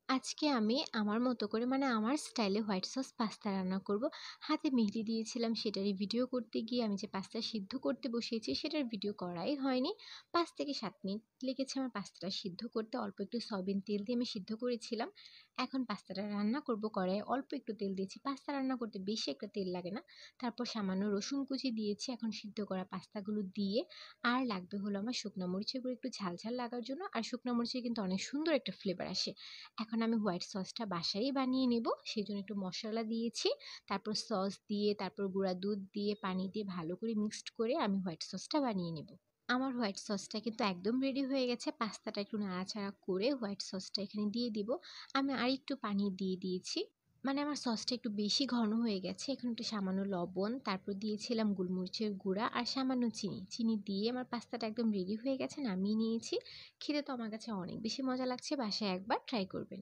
আজকে আমি আমার মতো করে মানে আমার স্টাইলে হোয়াইট সস পাস্তা রান্না করব। হাতে মেহেদি দিয়েছিলাম সেটারই ভিডিও করতে গিয়ে আমি যে পাস্তা সিদ্ধ করতে বসিয়েছি সেটার ভিডিও করাই হয়নি। ৫ থেকে ৭ মিনিট লেগেছে আমার পাস্তাটা সিদ্ধ করতে। অল্প একটু সয়াবিন তেল দিয়ে আমি সিদ্ধ করেছিলাম। এখন পাস্তাটা রান্না করব কড়াইয়ে অল্প একটু তেল দিয়েছি। পাস্তা রান্না করতে বেশি একটা তেল লাগে না। তারপর সামান্য রসুন কুচি দিয়েছি। এখন সিদ্ধ করা পাস্তাগুলো দিয়ে আর লাগবে হলো আমার শুকনা মরিচের গুঁড়ো একটু ঝাল, ঝাল লাগার জন্য। আর শুকনা মরিচের কিন্তু অনেক সুন্দর একটা ফ্লেভার আসে। এখন আমি হোয়াইট সসটা বাসায়ই বানিয়ে নেব। সেজন্য একটু মসলা দিয়েছি। তারপর সস দিয়ে, তারপর গুঁড়া দুধ দিয়ে, পানি দিয়ে ভালো করে মিক্সড করে আমি হোয়াইট সসটা বানিয়ে নেব। আমার হোয়াইট সসটা কিন্তু একদম রেডি হয়ে গেছে। পাস্তাটা একটু নাড়াচাড়া করে হোয়াইট সসটা এখানে দিয়ে দিব। আমি আরেকটু পানি দিয়ে দিয়েছি। মানে আমার সসটা একটু বেশি ঘন হয়ে গেছে। এখন একটু সামান্য লবণ, তারপর দিয়েছিলাম গোলমরিচের গুঁড়া আর সামান্য চিনি। চিনি দিয়ে আমার পাস্তাটা একদম রেডি হয়ে গেছে, নামিয়ে নিয়েছি। খেতে তো আমার কাছে অনেক বেশি মজা লাগছে। বাসায় একবার ট্রাই করবেন।